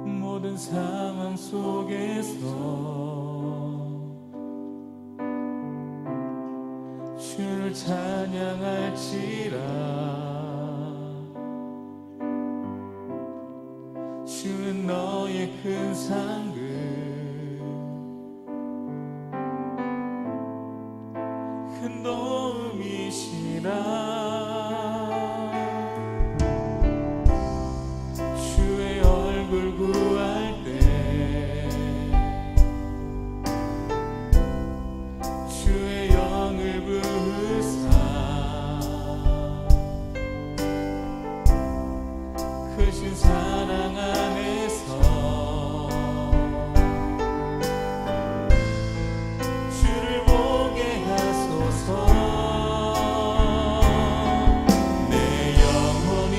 모든 상황 속에서 주를 찬양할지라. 주는 너의 큰 상급 큰 도움이시라. 주의 얼굴 구할 때 주의 영을 부으사 크신 사랑 안에서 주를 보게 하소서. 내 영혼이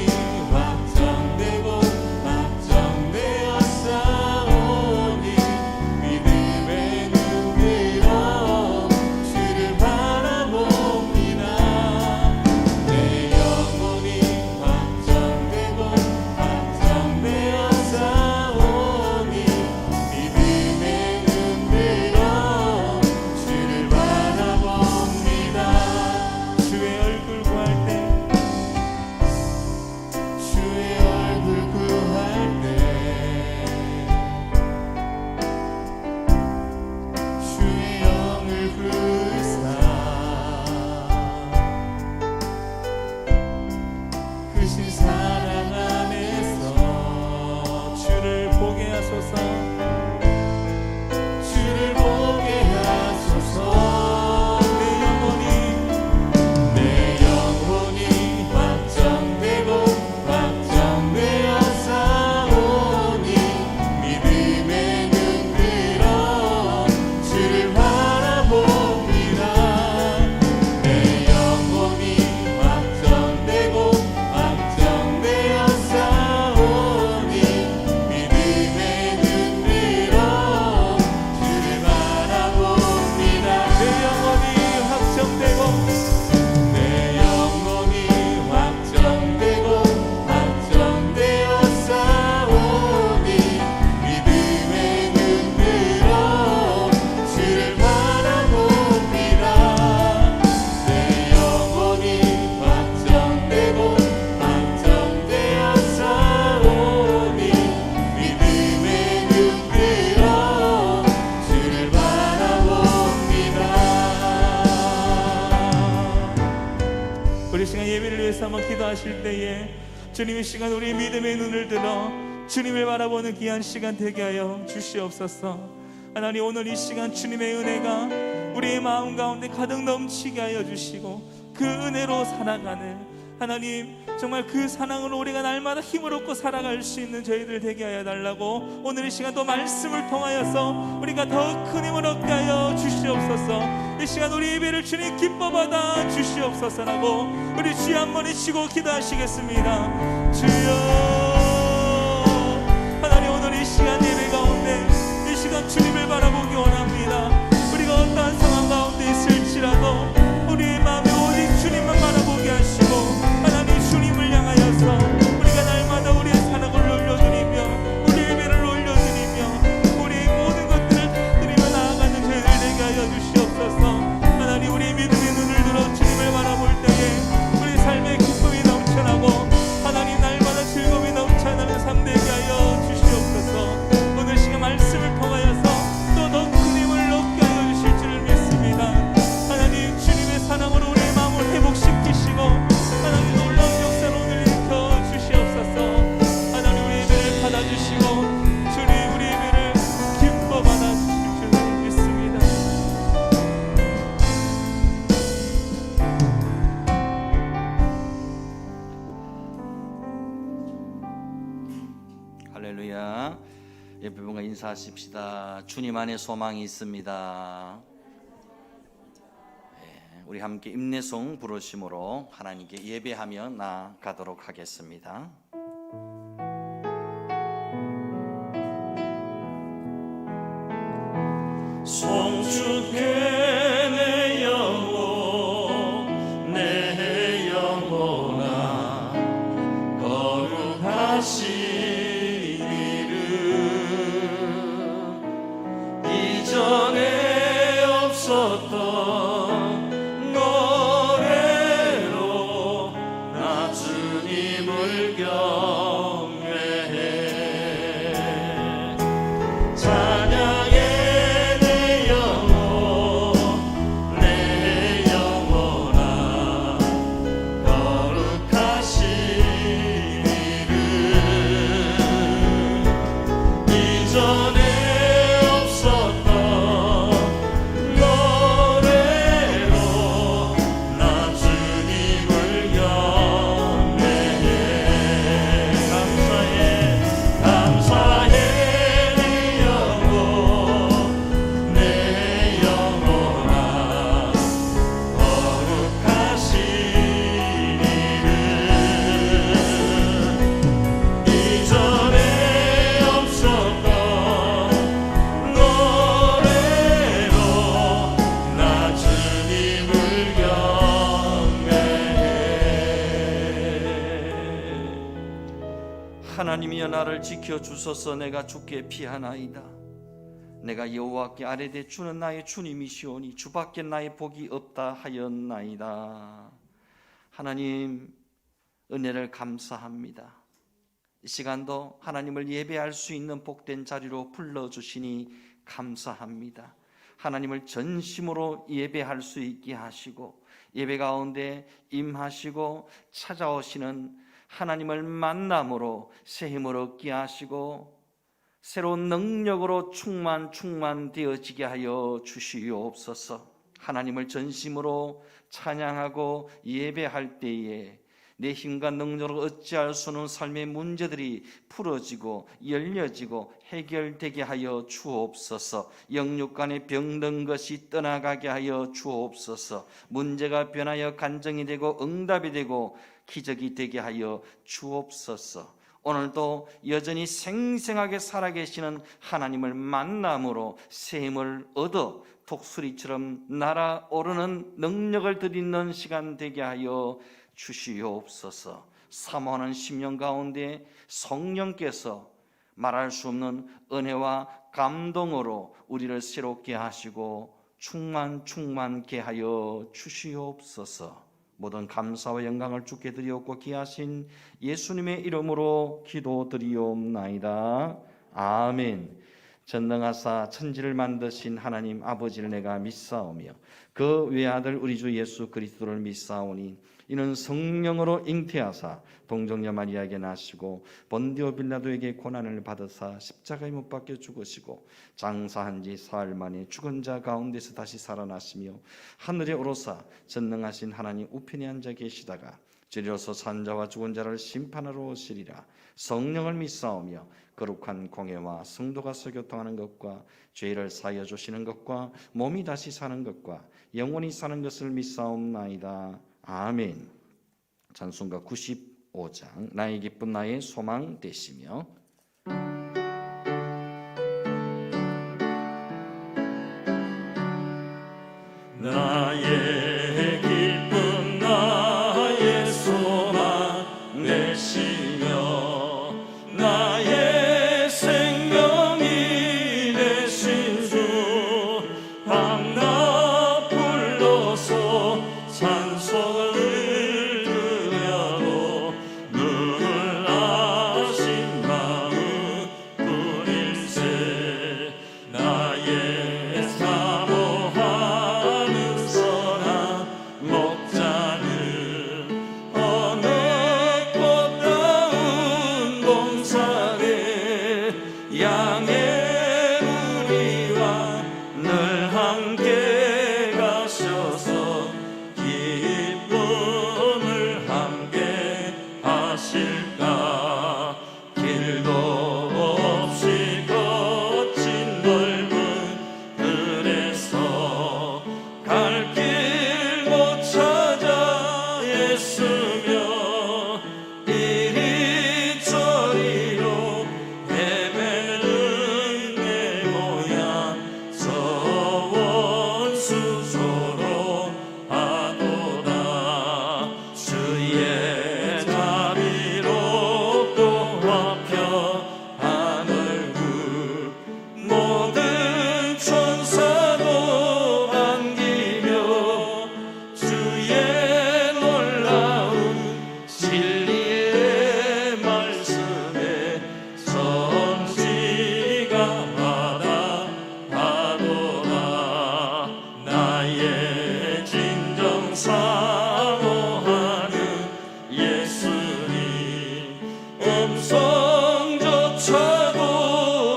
확정되고 확정되어 싸우니 믿음의 눈 들어 주를 바라봅니다. 내 영혼이 확정되고 확정되어 싸우니 믿음의 눈 들어 주를 바라봅니다. 주의 얼굴 구할 때 주의 얼굴 구할 때 주의 영을 부으사 크신 사랑 안에서 주를 보게 하소서. 주를 보게 하소서. 내 영혼이 확정되고 확정되어 싸우니 믿음의 눈 들어 주를 바라봅니다. 내 영혼이 확정되고 확정되어 싸우니 믿음의 눈 들어 주를 바라봅니다. 내 영혼이 확정되고 내 영혼이 확정되고 확정되어 싸우니 믿음의 눈 들어 주를 바라봅니다. 내 영혼이 확정되고 확정되어 싸우니 믿음의 눈 들어 주를 바라봅니다. 우리 시간 예배를 위해서 한번 기도하실 때에 주님 이 시간 우리 믿음의 눈을 들어 주님을 바라보는 귀한 시간 되게 하여 주시옵소서. 하나님 오늘 이 시간 주님의 은혜가 우리의 마음 가운데 가득 넘치게 하여 주시고 그 은혜로 살아가는 하나님 정말 그 사랑으로 우리가 날마다 힘을 얻고 살아갈 수 있는 저희들 되게 하여 달라고 오늘 이 시간 또 말씀을 통하여서 우리가 더 큰 힘을 얻게 하여 주시옵소서. 이 시간 우리 예배를 주님 기뻐 받아 주시옵소서라고 우리 주여 한번 외치고 기도하시겠습니다. 주여 하나님 오늘 이 시간 예배 가운데 이 시간 주님을 바라보기 원합니다. 우리가 어떠한 상황 가운데 있을지라도 우리의 마음에 오직 주님만 바라보게 하시고 하나님 주님을 향하여서 우리가 날마다 우리의 사랑을 올려드리며 우리의 예배를 올려드리며 우리의 모든 것들을 다 드리며 나아가는 저희들 되게 하여 주시옵소서. 하나님 우리의 믿음의 눈을 들어 주님을 바라볼 때에 우리 삶의 기쁨이 넘쳐나고 하나님 날마다 즐거움이 넘쳐나는 삶 되게 하여 주시옵소서. 오늘 시간 말씀을 통하여서 또 더 큰 힘을 얻게 하여 주실 줄을 믿습니다. 하나님 주님의 사랑으로 우리의 마음을 회복시키시고 하나님 놀라운 역사를 오늘 일으켜 주시옵소서. 하나님 우리 예배를 받아주시고 주님 우리 예배를 기뻐 받아주실 줄을 믿습니다. 할렐루야. 옆에 분과 인사하십시다. 주님 안에 소망이 있습니다. 우리 함께 임내송 부르심으로 하나님께 예배하며 나아가도록 하겠습니다. 송축해 내 영혼 내 영혼아 거룩하신 이름 주여 나를 지켜 주소서. 내가 주께 피하나이다. 내가 여호와께 아뢰되 주는 나의 주님이시오니 주밖에 나의 복이 없다 하였나이다. 하나님 은혜를 감사합니다. 이 시간도 하나님을 예배할 수 있는 복된 자리로 불러주시니 감사합니다. 하나님을 전심으로 예배할 수 있게 하시고 예배 가운데 임하시고 찾아오시는 하나님을 만남으로 새 힘을 얻게 하시고 새로운 능력으로 충만되어지게 하여 주시옵소서. 하나님을 전심으로 찬양하고 예배할 때에 내 힘과 능력으로 어찌할 수 없는 삶의 문제들이 풀어지고 열려지고 해결되게 하여 주옵소서. 영육간에 병든 것이 떠나가게 하여 주옵소서. 문제가 변하여 간증이 되고 응답이 되고 기적이 되게 하여 주옵소서. 오늘도 여전히 생생하게 살아계시는 하나님을 만남으로 새 힘을 얻어 독수리처럼 날아오르는 능력을 드리는 시간 되게 하여 주시옵소서. 사모하는 심령 가운데 성령께서 말할 수 없는 은혜와 감동으로 우리를 새롭게 하시고 충만케 하여 주시옵소서. 모든 감사와 영광을 주께 드리옵고 귀하신 예수님의 이름으로 기도드리옵나이다. 아멘. 전능하사 천지를 만드신 하나님 아버지를 내가 믿사오며 그 외아들 우리 주 예수 그리스도를 믿사오니 이는 성령으로 잉태하사 동정녀 마리아에게 나시고 본디오 빌라도에게 고난을 받으사 십자가에 못 박혀 죽으시고 장사한 지 사흘 만에 죽은 자 가운데서 다시 살아나시며 하늘에 오르사 전능하신 하나님 우편에 앉아 계시다가 저리로서 산 자와 죽은 자를 심판하러 오시리라. 성령을 믿사오며 거룩한 공회와 성도가 서교통하는 것과 죄를 사하여 주시는 것과 몸이 다시 사는 것과 영원히 사는 것을 믿사옵나이다. 아멘. 찬송가 95장 나의 기쁨 나의 소망 되시며 나의 기쁨 나의 소망 되시며 나의 생명이 되신 주 밤낮 불러서 찬송을 드려도 눈을 아신 마음 뿐일세. 나의 사모하는 선한 목자는 어느 꽃다운 동산에 양의 무리와 늘 함께 가셔서 기쁨을 함께 하실까. 길도 없이 거친 넓은 들에서 갈 길 못 찾아 애쓰며 이리저리로 헤매는 내 모양 저 원수소로 하도다. 주의 자비롭고 화평한 얼굴 모든 천사도 반기며 주의 놀라운 진리의 말씀에 성지가 받아하도다. 나의 진정 사모하는 예수님 음성조차도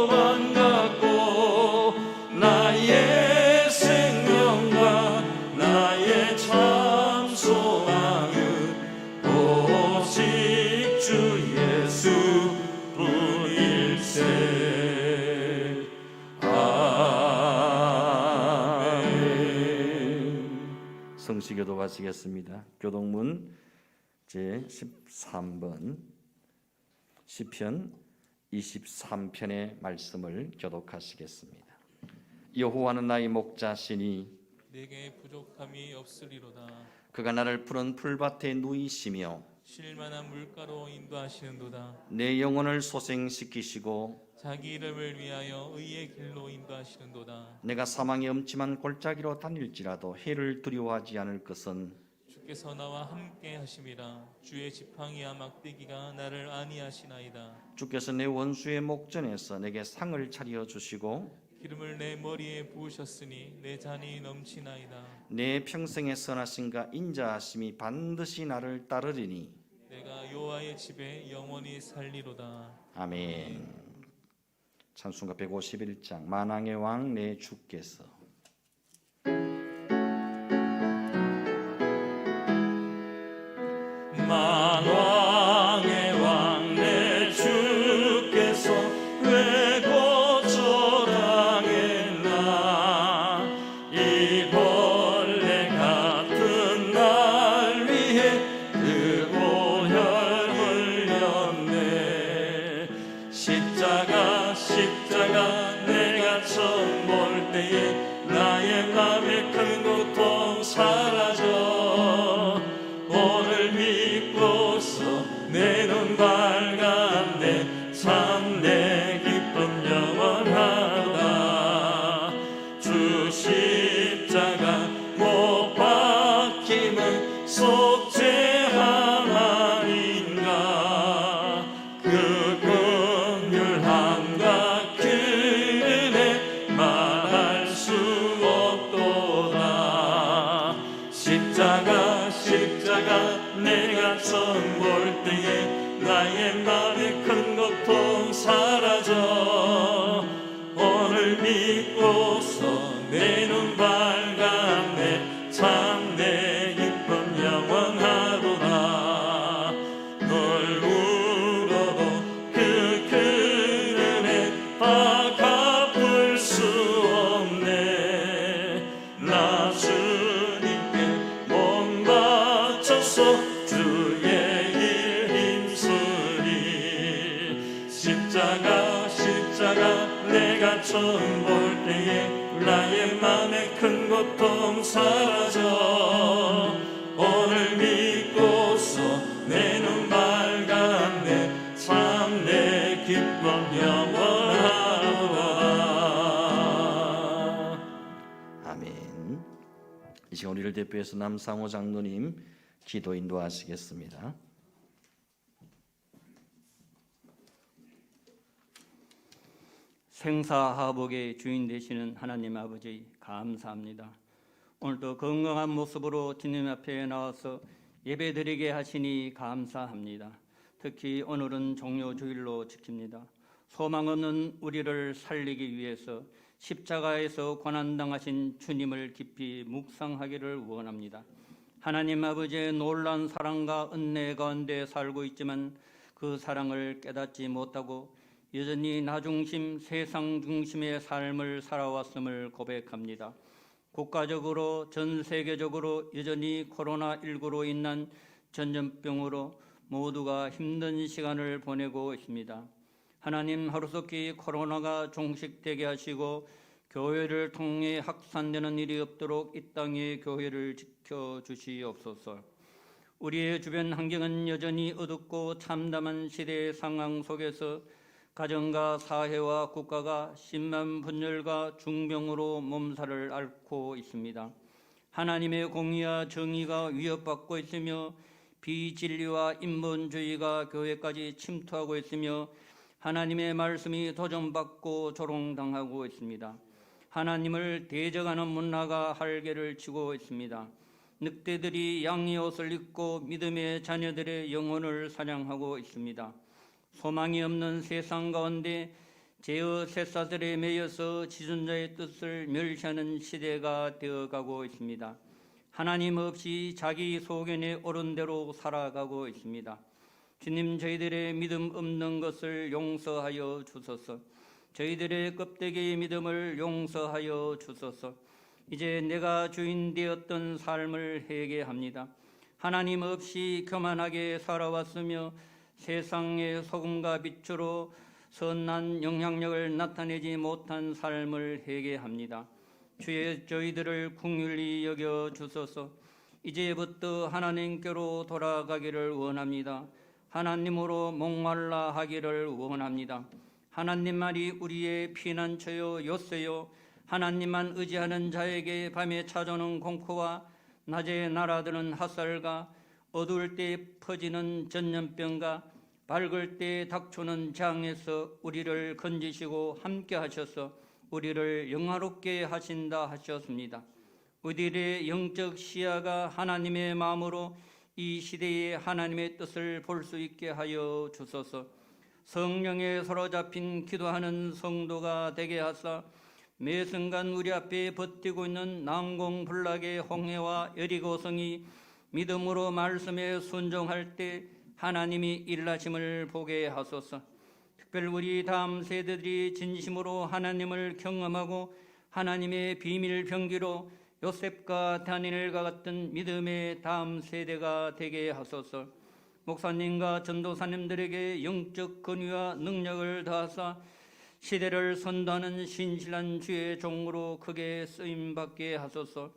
반갑고 나의 생명과 나의 참 소망은 오직 주 예수 뿐일세. 아멘. 성시교도 마치겠습니다. 교동문 제13번 시편 23편의 말씀을 교독하시겠습니다. 여호와는 나의 목자시니 내게 부족함이 없으리로다. 그가 나를 푸른 풀밭에 누이시며 쉴만한 물가로 인도하시는도다. 내 영혼을 소생시키시고 자기 이름을 위하여 의의 길로 인도하시는도다. 내가 사망의 엄침한 골짜기로 다닐지라도 해를 두려워하지 않을 것은 주께서 나와 함께 하심이라. 주의 지팡이와 막대기가 나를 안위하시나이다. 주께서 내 원수의 목전에서 내게 상을 차려 주시고 기름을 내 머리에 부으셨으니 내 잔이 넘치나이다. 내 평생의 선하심과 인자하심이 반드시 나를 따르리니 내가 여호와의 집에 영원히 살리로다. 아멘. 찬송가 151장 만왕의 왕 내 주께서 만왕의 왕 내 주께서 왜 고절하겠나 이 벌레 같은 날 위해 그 보혈 흘렸네. 십자가 내가 처음 볼 때에 나의 맘에 큰 고통 사라져. 오늘 믿고서 내 눈 밝았네. 참 내 기쁨 영원하다. 주 십자가 못 박힘은 속죄함 아닌가. 그 긍휼함과 그 은혜 말할 수 없도다. 십자가 내가 처음 볼 때에 나의 맘에 큰 고통 사라져. 오늘 믿고서 내 눈 밝았네. 참 내 기쁨 영원하도다. 널 울어도 그 은혜 다 갚을 수 없네. 나 주님께 몸 바쳐서 주의 일 힘쓰리. 십자가 내가 처음 볼 때에 나의 맘에 큰 고통 사라져. 오늘 믿고서 내 눈 밝았네. 참 내 기쁨 영원하도다. 아멘. 이 시간 우리를 대표해서 남상호 장로님 기도 인도하시겠습니다. 생사하복의 주인 되시는 하나님 아버지 감사합니다. 오늘도 건강한 모습으로 주님 앞에 나와서 예배드리게 하시니 감사합니다. 특히 오늘은 종료주일로 지킵니다. 소망 없는 우리를 살리기 위해서 십자가에서 고난당하신 주님을 깊이 묵상하기를 원합니다. 하나님 아버지의 놀라운 사랑과 은혜 가운데 살고 있지만 그 사랑을 깨닫지 못하고 여전히 나 중심, 세상 중심의 삶을 살아왔음을 고백합니다. 국가적으로 전 세계적으로 여전히 코로나19로 인한 전염병으로 모두가 힘든 시간을 보내고 있습니다. 하나님, 하루속히 코로나가 종식되게 하시고 교회를 통해 확산되는 일이 없도록 이 땅의 교회를 지켜주시옵소서. 우리의 주변 환경은 여전히 어둡고 참담한 시대의 상황 속에서 가정과 사회와 국가가 심한 분열과 중병으로 몸살을 앓고 있습니다. 하나님의 공의와 정의가 위협받고 있으며 비진리와 인본주의가 교회까지 침투하고 있으며 하나님의 말씀이 도전받고 조롱당하고 있습니다. 하나님을 대적하는 문화가 활개를 치고 있습니다. 늑대들이 양의 옷을 입고 믿음의 자녀들의 영혼을 사냥하고 있습니다. 소망이 없는 세상 가운데 죄의 쇠사슬에 매여서 지존자의 뜻을 멸시하는 시대가 되어가고 있습니다. 하나님 없이 자기 소견에 옳은 대로 살아가고 있습니다. 주님, 저희들의 믿음 없는 것을 용서하여 주소서. 저희들의 껍데기의 믿음을 용서하여 주소서. 이제 내가 주인 되었던 삶을 회개합니다. 하나님 없이 교만하게 살아왔으며 세상의 소금과 빛으로 선한 영향력을 나타내지 못한 삶을 회개합니다. 주의 저희들을 긍휼히 여겨 주소서. 이제부터 하나님께로 돌아가기를 원합니다. 하나님으로 목말라 하기를 원합니다. 하나님만이 우리의 피난처요 요새요, 하나님만 의지하는 자에게 밤에 찾아오는 공포와 낮에 날아드는 핫살과 어두울 때 퍼지는 전염병과 밝을 때 닥쳐오는 재앙에서 우리를 건지시고 함께 하셔서 우리를 영화롭게 하신다 하셨습니다. 우리의 영적 시야가 하나님의 마음으로 이 시대에 하나님의 뜻을 볼 수 있게 하여 주소서. 성령에 사로잡힌 기도하는 성도가 되게 하사 매 순간 우리 앞에 버티고 있는 난공불락의 홍해와 여리고성이 믿음으로 말씀에 순종할 때 하나님이 일하심을 보게 하소서. 특별 우리 다음 세대들이 진심으로 하나님을 경험하고 하나님의 비밀 병기로 요셉과 다니엘과 같은 믿음의 다음 세대가 되게 하소서. 목사님과 전도사님들에게 영적 권위와 능력을 더하사 시대를 선도하는 신실한 주의 종으로 크게 쓰임받게 하소서.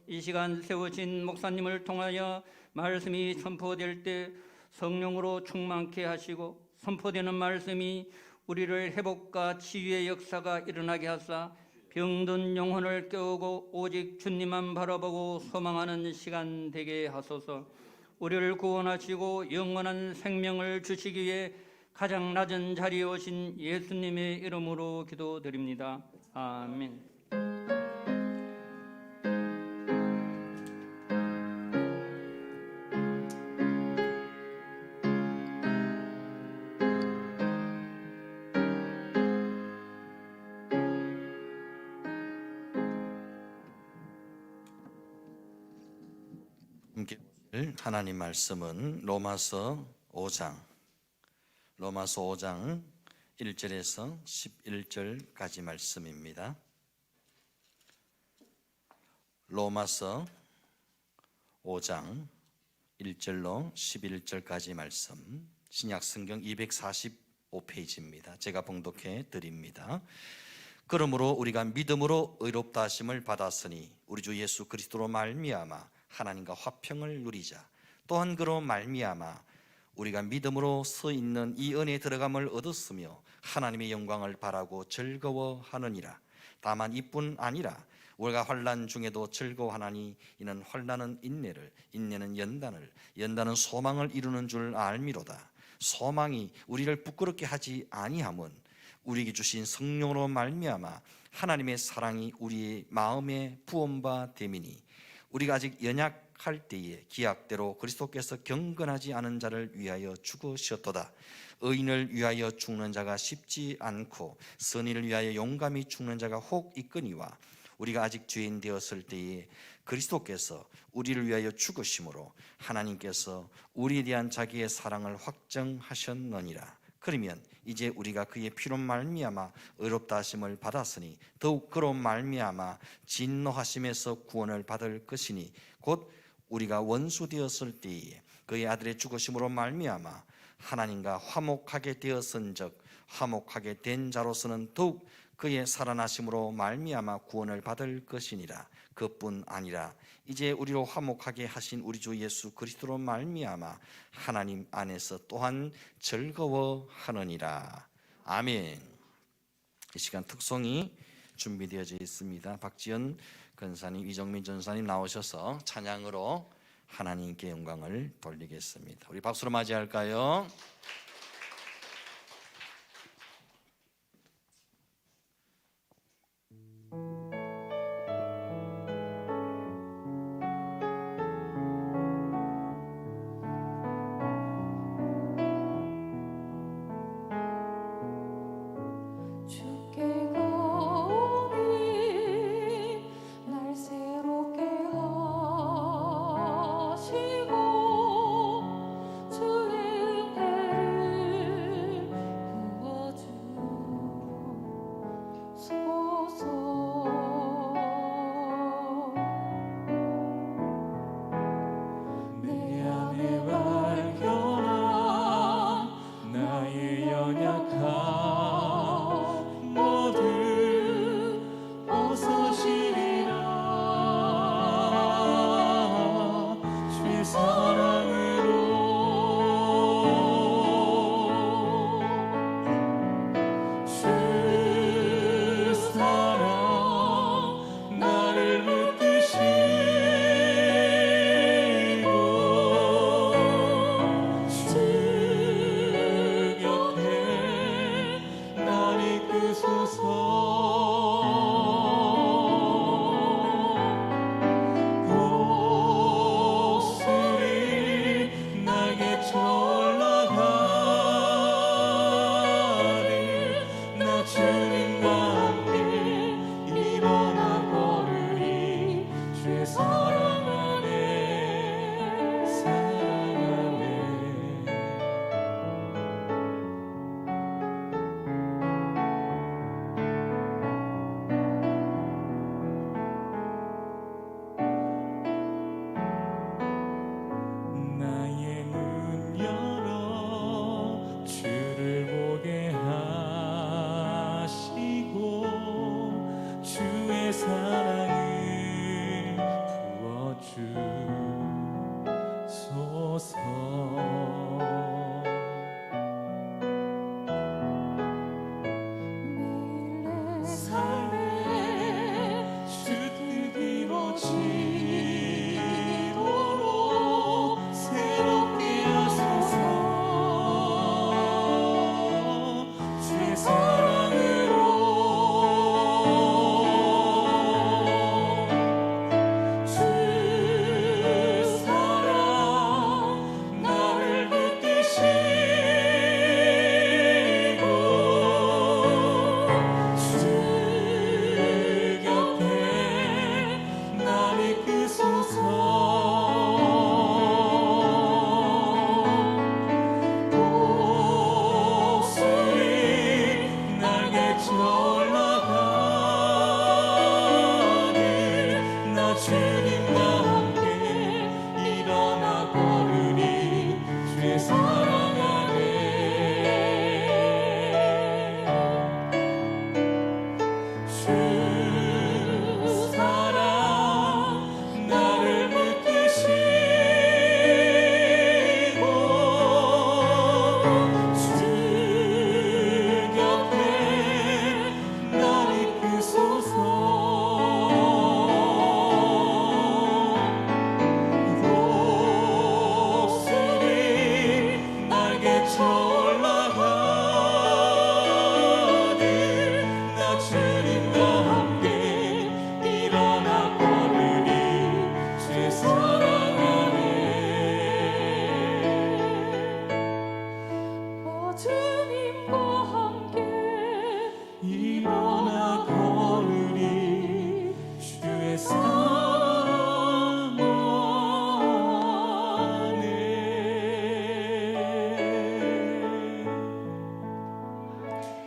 이 시간 세우신 목사님을 통하여 말씀이 선포될 때 성령으로 충만케 하시고 선포되는 말씀이 우리를 회복과 치유의 역사가 일어나게 하사 병든 영혼을 깨우고 오직 주님만 바라보고 소망하는 시간 되게 하소서. 우리를 구원하시고 영원한 생명을 주시기 위해 가장 낮은 자리에 오신 예수님의 이름으로 기도드립니다. 아멘. 함께 보실 하나님 말씀은 로마서 5장 1절에서 11절까지 말씀입니다. 로마서 5장 1절로 11절까지 말씀, 신약성경 245페이지입니다. 제가 봉독해 드립니다. 그러므로 우리가 믿음으로 의롭다 하심을 받았으니 우리 주 예수 그리스도로 말미암아 하나님과 화평을 누리자. 또한 그로 말미암아 우리가 믿음으로 서 있는 이 은혜에 들어감을 얻었으며 하나님의 영광을 바라고 즐거워하느니라. 다만 이뿐 아니라 우리가 환난 중에도 즐거워하나니 이는 환난은 인내를, 인내는 연단을, 연단은 소망을 이루는 줄 알미로다. 소망이 우리를 부끄럽게 하지 아니함은 우리에게 주신 성령으로 말미암아 하나님의 사랑이 우리의 마음에 부음바 됨이니 우리가 아직 연약할 때에 기약대로 그리스도께서 경건하지 않은 자를 위하여 죽으셨도다. 의인을 위하여 죽는 자가 쉽지 않고 선인을 위하여 용감히 죽는 자가 혹 있거니와 우리가 아직 죄인 되었을 때에 그리스도께서 우리를 위하여 죽으심으로 하나님께서 우리에 대한 자기의 사랑을 확정하셨느니라. 그러면 이제 우리가 그의 피로 말미암아 의롭다 하심을 받았으니 더욱 그로 말미암아 진노하심에서 구원을 받을 것이니 곧 우리가 원수 되었을 때에 그의 아들의 죽으심으로 말미암아 하나님과 화목하게 되었은즉 화목하게 된 자로서는 더욱 그의 살아나심으로 말미암아 구원을 받을 것이니라. 그뿐 아니라 이제 우리로 화목하게 하신 우리 주 예수 그리스도로 말미암아 하나님 안에서 또한 즐거워하느니라. 아멘. 이 시간 특송이 준비되어져 있습니다. 박지연 권사님, 이정민 전사님 나오셔서 찬양으로 하나님께 영광을 돌리겠습니다. 우리 박수로 맞이할까요? 주의 은혜를 독수리 날개쳐 올라가리 나 주님과 함께 일어나 걸으리 주의 사랑 안에 사랑하네 나의 눈 열어 주를 보게 하시고 주의 사랑을 부어주소서 삶에 주뜻 이루어지도록 새롭게 하소서 주의 사랑으로 주 사랑 나를 붙드시고 주 곁에 날 이끄소서 독수리 날개쳐 올라가리 나 주님과 함께 일어나 걸으리 주의 사랑 안에 주 사랑 나를 붙드시고 주 곁에 날 이끄소서 독수리 날개쳐 올라가리 나 주님과 함께 일어나 걸으리 주의 사랑 안에 주님과 함께 일어나 걸으리 주의 사랑 안에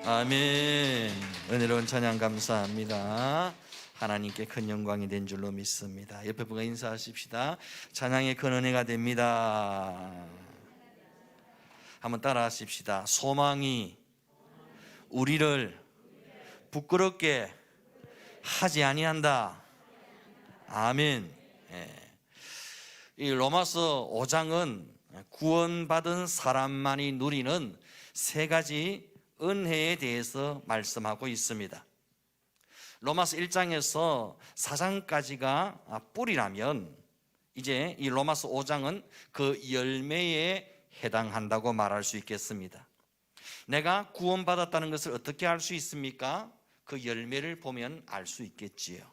아멘. 은혜로운 찬양 감사합니다. 하나님께 큰 영광이 된 줄로 믿습니다. 옆에 분과 인사하십시다. 찬양의 큰 은혜가 됩니다. 한번 따라 하십시다. 소망이 우리를 부끄럽게 하지 아니한다. 아멘. 이 로마서 5장은 구원받은 사람만이 누리는 세 가지 은혜에 대해서 말씀하고 있습니다. 로마서 1장에서 4장까지가 뿌리라면 이제 이 로마서 5장은 그 열매에 해당한다고 말할 수 있겠습니다. 내가 구원받았다는 것을 어떻게 알 수 있습니까? 그 열매를 보면 알 수 있겠지요.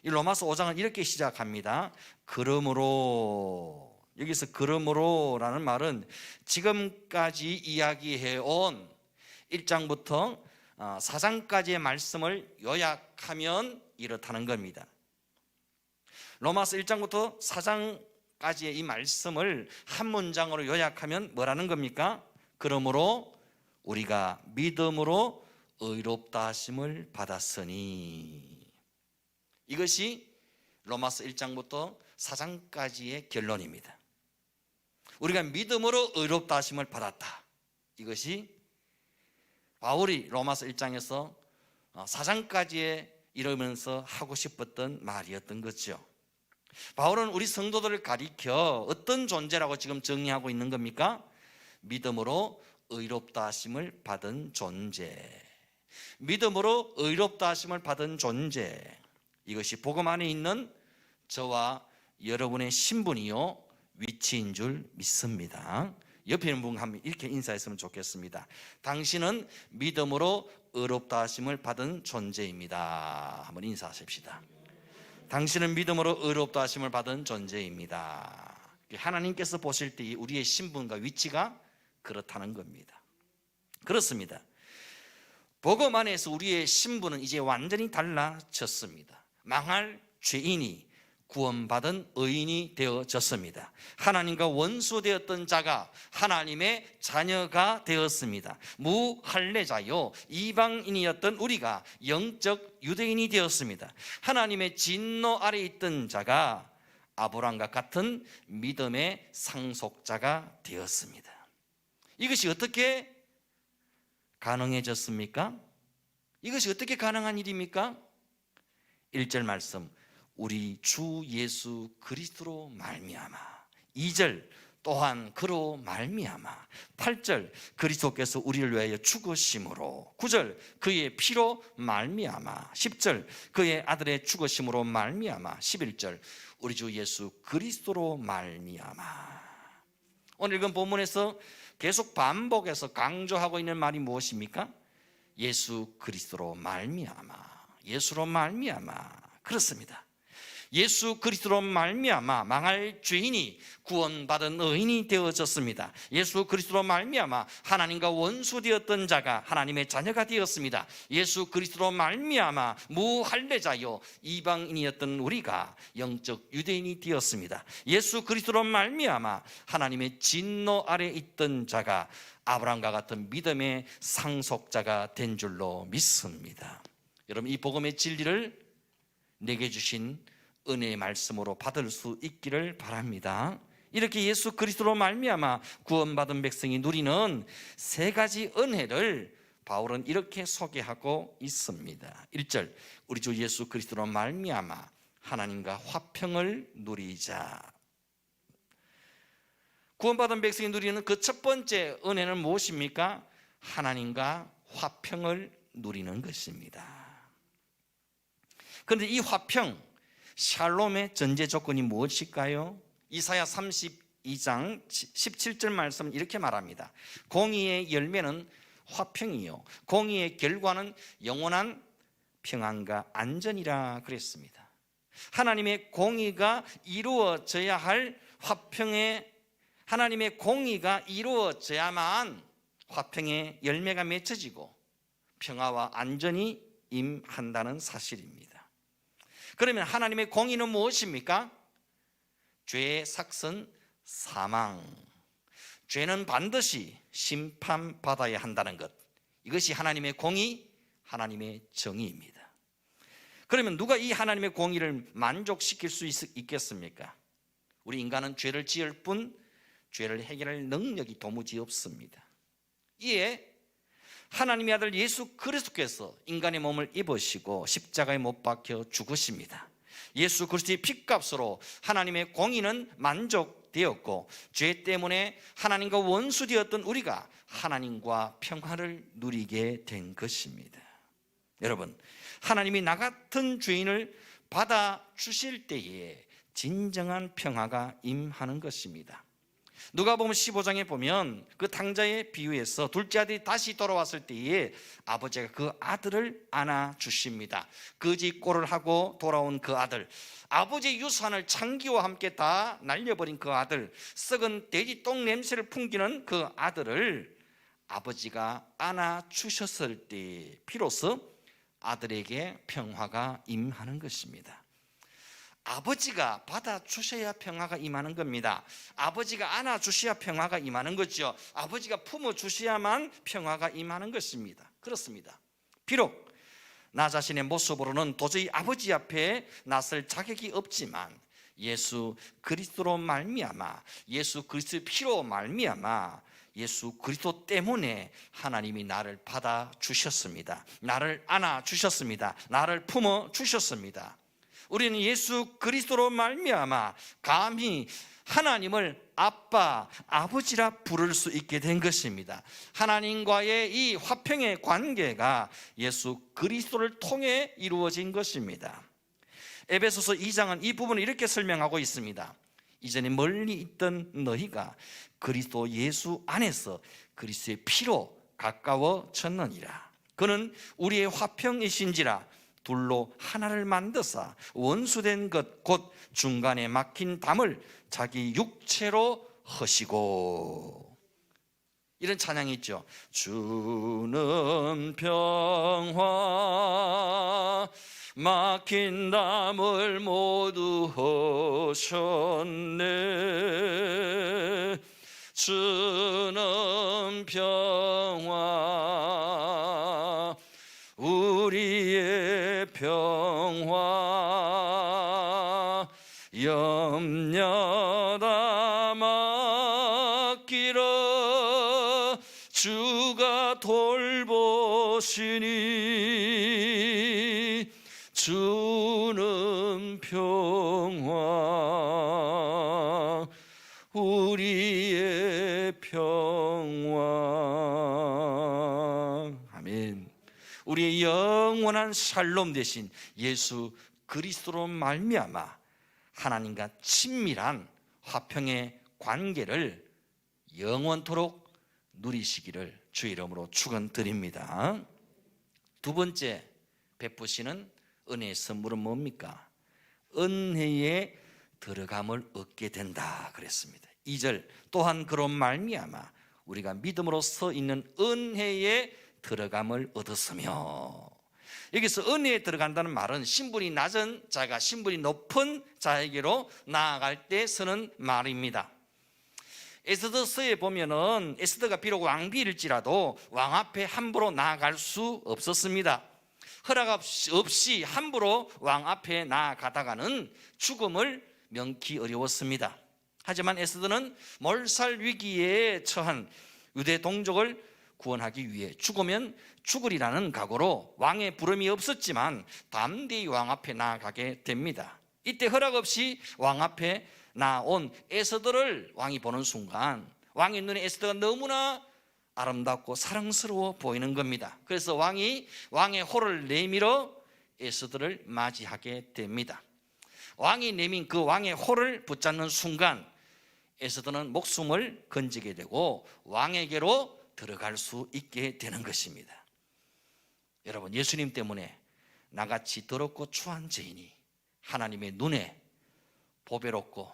이 로마서 5장은 이렇게 시작합니다. 그러므로, 여기서 그러므로라는 말은 지금까지 이야기해온 1장부터 4장까지의 말씀을 요약하면 이렇다는 겁니다. 로마서 1장부터 4장까지의 이 말씀을 한 문장으로 요약하면 뭐라는 겁니까? 그러므로 우리가 믿음으로 의롭다 하심을 받았으니, 이것이 로마서 1장부터 4장까지의 결론입니다. 우리가 믿음으로 의롭다 하심을 받았다. 이것이 바울이 로마서 1장에서 4장까지에 이르면서 하고 싶었던 말이었던 거죠. 바울은 우리 성도들을 가리켜 어떤 존재라고 지금 정의하고 있는 겁니까? 믿음으로 의롭다 하심을 받은 존재, 믿음으로 의롭다 하심을 받은 존재, 이것이 복음 안에 있는 저와 여러분의 신분이요 위치인 줄 믿습니다. 옆에 있는 분과 한번 이렇게 인사했으면 좋겠습니다. 당신은 믿음으로 의롭다 하심을 받은 존재입니다. 한번 인사하십시다. 당신은 믿음으로 의롭다 하심을 받은 존재입니다. 하나님께서 보실 때 우리의 신분과 위치가 그렇다는 겁니다. 그렇습니다. 복음 안에서 우리의 신분은 이제 완전히 달라졌습니다. 망할 죄인이 구원받은 의인이 되어졌습니다. 하나님과 원수되었던 자가 하나님의 자녀가 되었습니다. 무할례자요 이방인이었던 우리가 영적 유대인이 되었습니다. 하나님의 진노 아래 있던 자가 아브라함과 같은 믿음의 상속자가 되었습니다. 이것이 어떻게 가능해졌습니까? 이것이 어떻게 가능한 일입니까? 1절 말씀, 우리 주 예수 그리스도로 말미암아. 2절, 또한 그로 말미암아. 8절, 그리스도께서 우리를 위하여 죽으심으로. 9절, 그의 피로 말미암아. 10절, 그의 아들의 죽으심으로 말미암아. 11절, 우리 주 예수 그리스도로 말미암아. 오늘 읽은 본문에서 계속 반복해서 강조하고 있는 말이 무엇입니까? 예수 그리스도로 말미암아. 예수로 말미암아. 그렇습니다. 예수 그리스도로 말미암아 망할 죄인이 구원받은 의인이 되어졌습니다. 예수 그리스도로 말미암아 하나님과 원수되었던 자가 하나님의 자녀가 되었습니다. 예수 그리스도로 말미암아 무할례자요 이방인이었던 우리가 영적 유대인이 되었습니다. 예수 그리스도로 말미암아 하나님의 진노 아래 있던 자가 아브라함과 같은 믿음의 상속자가 된 줄로 믿습니다. 여러분, 이 복음의 진리를 내게 주신 은혜의 말씀으로 받을 수 있기를 바랍니다. 이렇게 예수 그리스도로 말미암아 구원받은 백성이 누리는 세 가지 은혜를 바울은 이렇게 소개하고 있습니다. 1절, 우리 주 예수 그리스도로 말미암아 하나님과 화평을 누리자. 구원받은 백성이 누리는 그 첫 번째 은혜는 무엇입니까? 하나님과 화평을 누리는 것입니다. 그런데 이 화평, 샬롬의 전제 조건이 무엇일까요? 이사야 32장 17절 말씀은 이렇게 말합니다. 공의의 열매는 화평이요 공의의 결과는 영원한 평안과 안전이라 그랬습니다. 하나님의 공의가 이루어져야 할 화평의, 하나님의 공의가 이루어져야만 화평의 열매가 맺혀지고 평화와 안전이 임한다는 사실입니다. 그러면 하나님의 공의는 무엇입니까? 죄의 삭선 사망. 죄는 반드시 심판받아야 한다는 것. 이것이 하나님의 공의, 하나님의 정의입니다. 그러면 누가 이 하나님의 공의를 만족시킬 수 있겠습니까? 우리 인간은 죄를 지을 뿐 죄를 해결할 능력이 도무지 없습니다. 이에 하나님의 아들 예수 그리스도께서 인간의 몸을 입으시고 십자가에 못 박혀 죽으십니다. 예수 그리스도의 피값으로 하나님의 공의는 만족되었고 죄 때문에 하나님과 원수되었던 우리가 하나님과 평화를 누리게 된 것입니다. 여러분, 하나님이 나 같은 죄인을 받아주실 때에 진정한 평화가 임하는 것입니다. 누가복음 15장에 보면 그 탕자의 비유에서 둘째 아들이 다시 돌아왔을 때에 아버지가 그 아들을 안아주십니다. 거지꼴을 하고 돌아온 그 아들, 아버지의 유산을 창기와 함께 다 날려버린 그 아들, 썩은 돼지 똥 냄새를 풍기는 그 아들을 아버지가 안아주셨을 때 비로소 아들에게 평화가 임하는 것입니다. 아버지가 받아주셔야 평화가 임하는 겁니다. 아버지가 안아주셔야 평화가 임하는 거죠. 아버지가 품어주셔야만 평화가 임하는 것입니다. 그렇습니다. 비록 나 자신의 모습으로는 도저히 아버지 앞에 나설 자격이 없지만 예수 그리스도로 말미암아, 예수 그리스도의 피로 말미암아, 예수 그리스도 때문에 하나님이 나를 받아주셨습니다. 나를 안아주셨습니다. 나를 품어주셨습니다. 우리는 예수 그리스도로 말미암아 감히 하나님을 아빠, 아버지라 부를 수 있게 된 것입니다. 하나님과의 이 화평의 관계가 예수 그리스도를 통해 이루어진 것입니다. 에베소서 2장은 이 부분을 이렇게 설명하고 있습니다. 이전에 멀리 있던 너희가 그리스도 예수 안에서 그리스도의 피로 가까워졌느니라. 그는 우리의 화평이신지라 둘로 하나를 만드사 원수된 것 곧 중간에 막힌 담을 자기 육체로 허시고. 이런 찬양이 있죠. 주는 평화 막힌 담을 모두 허셨네. 주는 평화 우리의 평화 염려다 맡기라. 주가 돌보시니 주는 평화 우리의 평화. 아멘. 우리의 영원한 샬롬 되신 예수 그리스도로 말미암아 하나님과 친밀한 화평의 관계를 영원토록 누리시기를 주의 이름으로 축원드립니다. 두 번째 베푸시는 은혜의 선물은 뭡니까? 은혜의 들어감을 얻게 된다 그랬습니다. 2절 또한 그런 말미암아 우리가 믿음으로 서 있는 은혜의 들어감을 얻었으며. 여기서 은혜에 들어간다는 말은 신분이 낮은 자가 신분이 높은 자에게로 나아갈 때 쓰는 말입니다. 에스더서에 보면은 에스더가 비록 왕비일지라도 왕 앞에 함부로 나아갈 수 없었습니다. 허락 없이 함부로 왕 앞에 나아가다가는 죽음을 면키 어려웠습니다. 하지만 에스더는 몰살 위기에 처한 유대 동족을 구원하기 위해 죽으면 죽으리라는 각오로 왕의 부름이 없었지만 담대히 왕 앞에 나아가게 됩니다. 이때 허락 없이 왕 앞에 나온 에스더를 왕이 보는 순간 왕의 눈에 에스더가 너무나 아름답고 사랑스러워 보이는 겁니다. 그래서 왕이 왕의 호를 내밀어 에스더를 맞이하게 됩니다. 왕이 내민 그 왕의 호를 붙잡는 순간 에스더는 목숨을 건지게 되고 왕에게로 들어갈 수 있게 되는 것입니다. 여러분, 예수님 때문에 나같이 더럽고 추한 죄인이 하나님의 눈에 보배롭고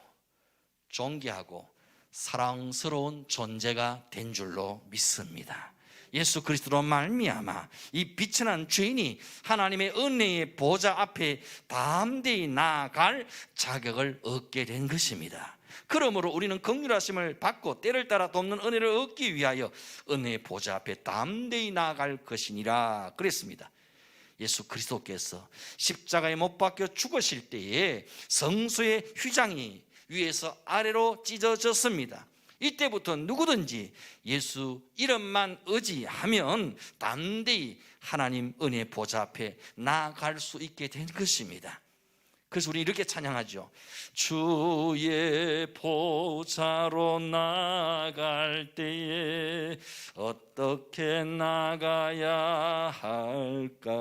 존귀하고 사랑스러운 존재가 된 줄로 믿습니다. 예수 그리스도로 말미암아 이 비천한 죄인이 하나님의 은혜의 보좌 앞에 담대히 나아갈 자격을 얻게 된 것입니다. 그러므로 우리는 긍휼하심을 받고 때를 따라 돕는 은혜를 얻기 위하여 은혜의 보좌 앞에 담대히 나아갈 것이니라 그랬습니다. 예수 그리스도께서 십자가에 못 박혀 죽으실 때에 성소의 휘장이 위에서 아래로 찢어졌습니다. 이때부터 누구든지 예수 이름만 의지하면 담대히 하나님 은혜 보좌 앞에 나아갈 수 있게 된 것입니다. 그래서 우리 이렇게 찬양하죠. 주의 보좌로 나아갈 때에 어떻게 나가야 할까?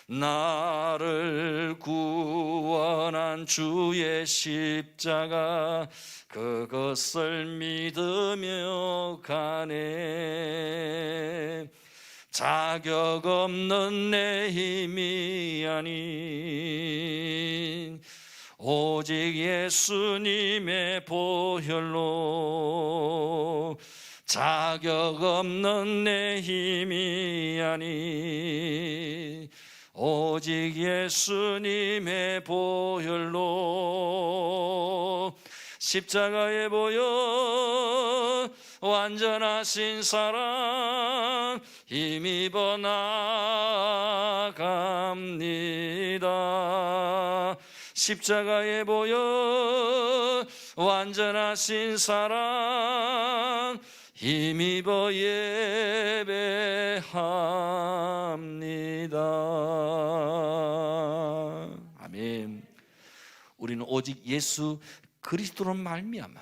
나를 구원한 주의 십자가 그것을 믿으며 가네. 자격 없는 내 힘이 아닌 오직 예수님의 보혈로 자격 없는 내 힘이 아닌 오직 예수님의 보혈로 십자가에 보여 완전하신 사랑 힘입어 나아갑니다. 십자가에 보여 완전하신 사랑 힘입어 예배합니다. 아멘. 우리는 오직 예수 그리스도로 말미암아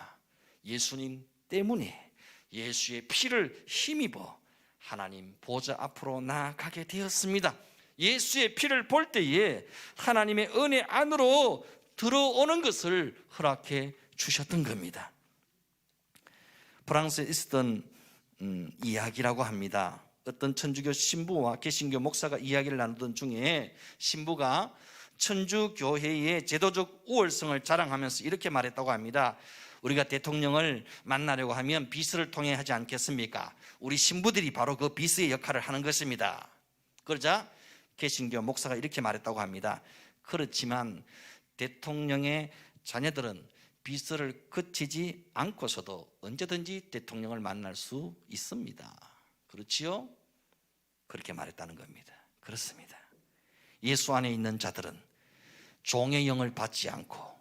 예수님 때문에 예수의 피를 힘입어 하나님 보좌 앞으로 나아가게 되었습니다. 예수의 피를 볼 때에 하나님의 은혜 안으로 들어오는 것을 허락해 주셨던 겁니다. 프랑스에 있었던 이야기라고 합니다. 어떤 천주교 신부와 개신교 목사가 이야기를 나누던 중에 신부가 천주교회의 제도적 우월성을 자랑하면서 이렇게 말했다고 합니다. 우리가 대통령을 만나려고 하면 비서를 통해 하지 않겠습니까? 우리 신부들이 바로 그 비서의 역할을 하는 것입니다. 그러자 개신교 목사가 이렇게 말했다고 합니다. 그렇지만 대통령의 자녀들은 비서를 거치지 않고서도 언제든지 대통령을 만날 수 있습니다. 그렇지요? 그렇게 말했다는 겁니다. 그렇습니다. 예수 안에 있는 자들은 종의 영을 받지 않고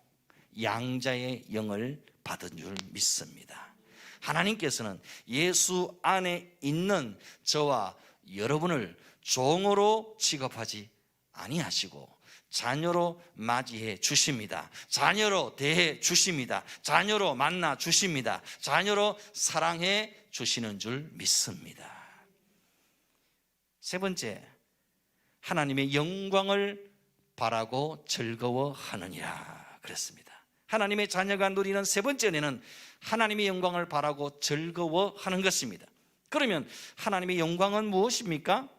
양자의 영을 받은 줄 믿습니다. 하나님께서는 예수 안에 있는 저와 여러분을 종으로 취급하지 아니하시고 자녀로 맞이해 주십니다. 자녀로 대해 주십니다. 자녀로 만나 주십니다. 자녀로 사랑해 주시는 줄 믿습니다. 세 번째, 하나님의 영광을 바라고 즐거워하느니라 그랬습니다. 하나님의 자녀가 누리는 세 번째 은혜는 하나님의 영광을 바라고 즐거워하는 것입니다. 그러면 하나님의 영광은 무엇입니까?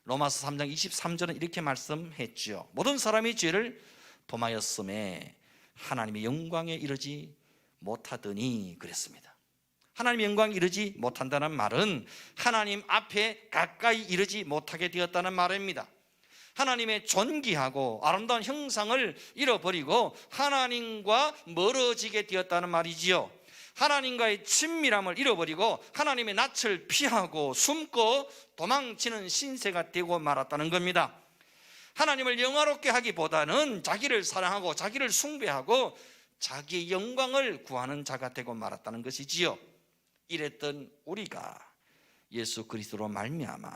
로마서 3장 23절은 이렇게 말씀했죠. 모든 사람이 죄를 범하였음에 하나님의 영광에 이르지 못하더니 그랬습니다. 하나님의 영광에 이르지 못한다는 말은 하나님 앞에 가까이 이르지 못하게 되었다는 말입니다. 하나님의 존귀하고 아름다운 형상을 잃어버리고 하나님과 멀어지게 되었다는 말이지요. 하나님과의 친밀함을 잃어버리고 하나님의 낯을 피하고 숨고 도망치는 신세가 되고 말았다는 겁니다. 하나님을 영화롭게 하기보다는 자기를 사랑하고 자기를 숭배하고 자기의 영광을 구하는 자가 되고 말았다는 것이지요. 이랬던 우리가 예수 그리스도로 말미암아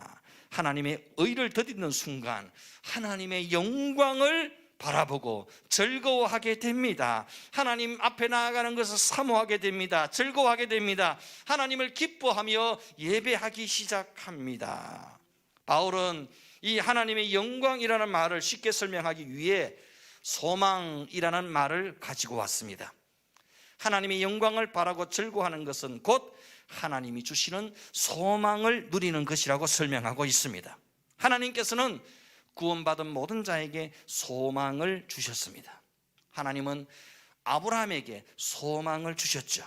하나님의 의를 덧입는 순간 하나님의 영광을 바라보고 즐거워하게 됩니다. 하나님 앞에 나아가는 것을 사모하게 됩니다. 즐거워하게 됩니다. 하나님을 기뻐하며 예배하기 시작합니다. 바울은 이 하나님의 영광이라는 말을 쉽게 설명하기 위해 소망이라는 말을 가지고 왔습니다. 하나님의 영광을 바라고 즐거워하는 것은 곧 하나님이 주시는 소망을 누리는 것이라고 설명하고 있습니다. 하나님께서는 구원받은 모든 자에게 소망을 주셨습니다. 하나님은 아브라함에게 소망을 주셨죠.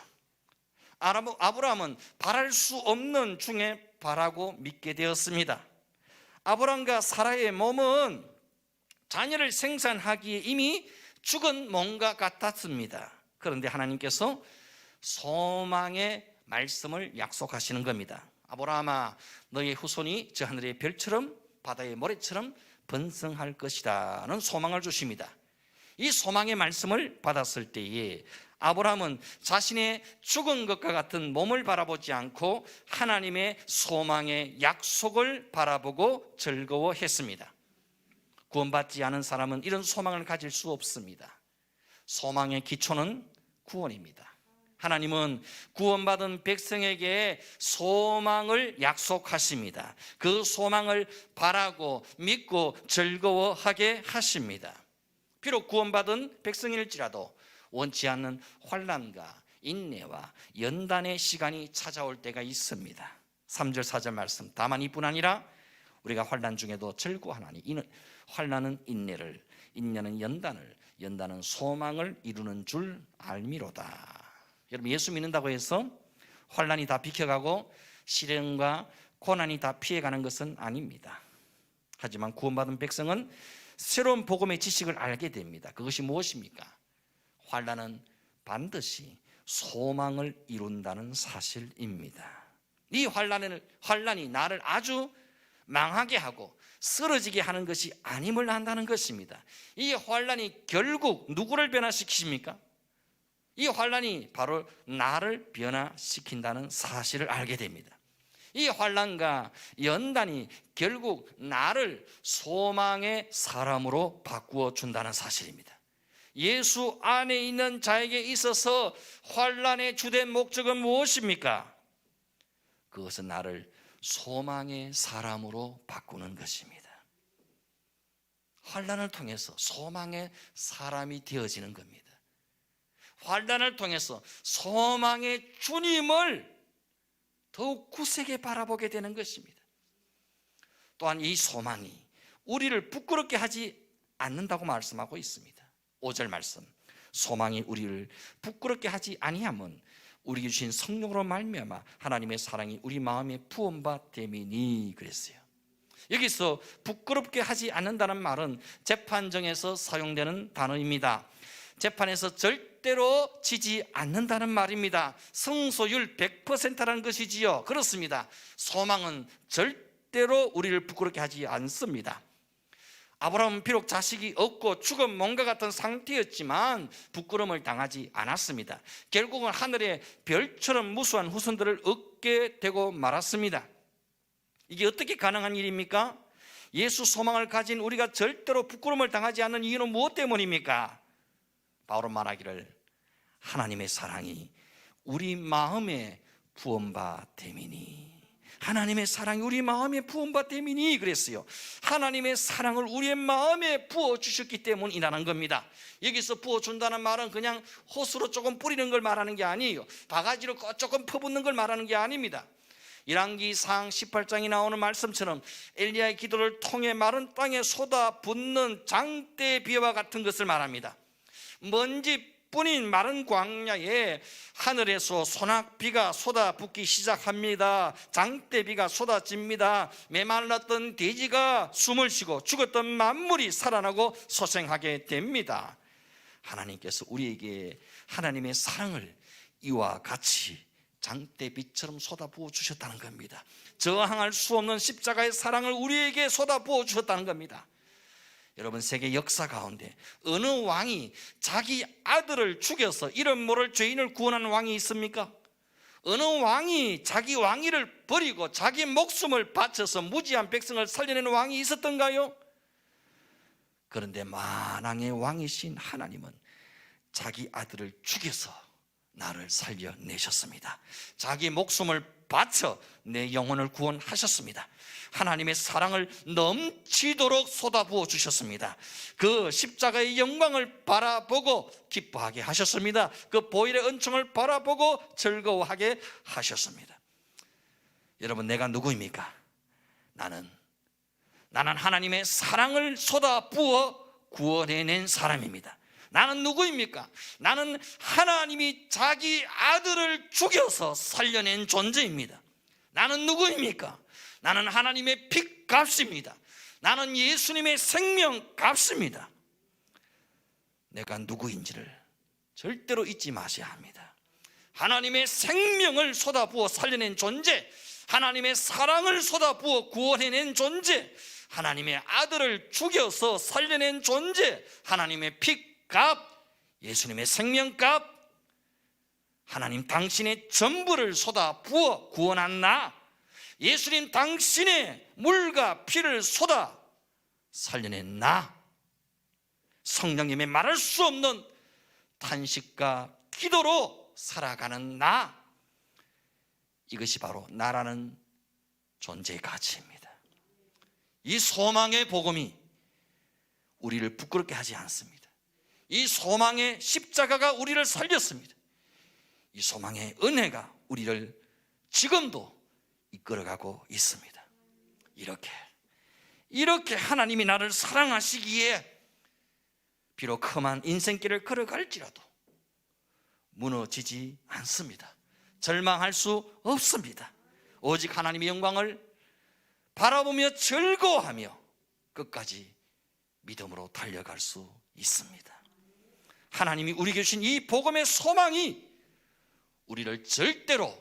아브라함은 바랄 수 없는 중에 바라고 믿게 되었습니다. 아브라함과 사라의 몸은 자녀를 생산하기에 이미 죽은 몸과 같았습니다. 그런데 하나님께서 소망의 말씀을 약속하시는 겁니다. 아브라함아, 너의 후손이 저 하늘의 별처럼 바다의 모래처럼 번성할 것이라는 소망을 주십니다. 이 소망의 말씀을 받았을 때에 아브라함은 자신의 죽은 것과 같은 몸을 바라보지 않고 하나님의 소망의 약속을 바라보고 즐거워했습니다. 구원받지 않은 사람은 이런 소망을 가질 수 없습니다. 소망의 기초는 구원입니다. 하나님은 구원받은 백성에게 소망을 약속하십니다. 그 소망을 바라고 믿고 즐거워하게 하십니다. 비록 구원받은 백성일지라도 원치 않는 환난과 인내와 연단의 시간이 찾아올 때가 있습니다. 3절 4절 말씀, 다만 이뿐 아니라 우리가 환난 중에도 즐거워하나니 이는 환난은 인내를, 인내는 연단을, 연단은 소망을 이루는 줄 알미로다. 여러분, 예수 믿는다고 해서 환난이 다 비켜가고 시련과 고난이 다 피해가는 것은 아닙니다. 하지만 구원받은 백성은 새로운 복음의 지식을 알게 됩니다. 그것이 무엇입니까? 환난은 반드시 소망을 이룬다는 사실입니다. 이 환난이 나를 아주 망하게 하고 쓰러지게 하는 것이 아님을 안다는 것입니다. 이 환난이 결국 누구를 변화시키십니까? 이 환난이 바로 나를 변화시킨다는 사실을 알게 됩니다. 이 환난과 연단이 결국 나를 소망의 사람으로 바꾸어 준다는 사실입니다. 예수 안에 있는 자에게 있어서 환난의 주된 목적은 무엇입니까? 그것은 나를 소망의 사람으로 바꾸는 것입니다. 환난을 통해서 소망의 사람이 되어지는 겁니다. 환난을 통해서 소망의 주님을 더욱 굳세게 바라보게 되는 것입니다. 또한 이 소망이 우리를 부끄럽게 하지 않는다고 말씀하고 있습니다. 5절 말씀, 소망이 우리를 부끄럽게 하지 아니하면 우리에게 주신 성령으로 말미암아 하나님의 사랑이 우리 마음에 부음바 됨이니 그랬어요. 여기서 부끄럽게 하지 않는다는 말은 재판정에서 사용되는 단어입니다. 재판에서 절대로 지지 않는다는 말입니다. 성소율 100%라는 것이지요. 그렇습니다. 소망은 절대로 우리를 부끄럽게 하지 않습니다. 아브라함은 비록 자식이 없고 죽은 몸과 같은 상태였지만 부끄러움을 당하지 않았습니다. 결국은 하늘의 별처럼 무수한 후손들을 얻게 되고 말았습니다. 이게 어떻게 가능한 일입니까? 예수 소망을 가진 우리가 절대로 부끄러움을 당하지 않는 이유는 무엇 때문입니까? 바울은 말하기를 하나님의 사랑이 우리 마음에 부음바 됨이니, 하나님의 사랑이 우리 마음에 부음바 됨이니 그랬어요. 하나님의 사랑을 우리의 마음에 부어주셨기 때문이라는 겁니다. 여기서 부어준다는 말은 그냥 호수로 조금 뿌리는 걸 말하는 게 아니에요. 바가지로 조금 퍼붓는 걸 말하는 게 아닙니다. 열왕기상 18장에 나오는 말씀처럼 엘리야의 기도를 통해 마른 땅에 쏟아붓는 장대비와 같은 것을 말합니다. 먼지뿐인 마른 광야에 하늘에서 소낙비가 쏟아붓기 시작합니다. 장대비가 쏟아집니다. 메말랐던 돼지가 숨을 쉬고 죽었던 만물이 살아나고 소생하게 됩니다. 하나님께서 우리에게 하나님의 사랑을 이와 같이 장대비처럼 쏟아부어 주셨다는 겁니다. 저항할 수 없는 십자가의 사랑을 우리에게 쏟아부어 주셨다는 겁니다. 여러분, 세계 역사 가운데 어느 왕이 자기 아들을 죽여서 이름 모를 죄인을 구원한 왕이 있습니까? 어느 왕이 자기 왕위를 버리고 자기 목숨을 바쳐서 무지한 백성을 살려내는 왕이 있었던가요? 그런데 만왕의 왕이신 하나님은 자기 아들을 죽여서 나를 살려내셨습니다. 자기 목숨을 바쳐 내 영혼을 구원하셨습니다. 하나님의 사랑을 넘치도록 쏟아부어 주셨습니다. 그 십자가의 영광을 바라보고 기뻐하게 하셨습니다. 그 보혈의 은총을 바라보고 즐거워하게 하셨습니다. 여러분, 내가 누구입니까? 나는 하나님의 사랑을 쏟아부어 구원해낸 사람입니다. 나는 누구입니까? 나는 하나님이 자기 아들을 죽여서 살려낸 존재입니다. 나는 누구입니까? 나는 하나님의 핏값입니다. 나는 예수님의 생명값입니다. 내가 누구인지를 절대로 잊지 마셔야 합니다. 하나님의 생명을 쏟아부어 살려낸 존재, 하나님의 사랑을 쏟아부어 구원해낸 존재, 하나님의 아들을 죽여서 살려낸 존재, 하나님의 핏값, 예수님의 생명값, 하나님 당신의 전부를 쏟아 부어 구원한 나, 예수님 당신의 물과 피를 쏟아 살려낸 나, 성령님의 말할 수 없는 탄식과 기도로 살아가는 나, 이것이 바로 나라는 존재의 가치입니다. 이 소망의 복음이 우리를 부끄럽게 하지 않습니다. 이 소망의 십자가가 우리를 살렸습니다. 이 소망의 은혜가 우리를 지금도 이끌어가고 있습니다. 이렇게 하나님이 나를 사랑하시기에 비록 험한 인생길을 걸어갈지라도 무너지지 않습니다. 절망할 수 없습니다. 오직 하나님의 영광을 바라보며 즐거워하며 끝까지 믿음으로 달려갈 수 있습니다. 하나님이 우리에게 주신 이 복음의 소망이 우리를 절대로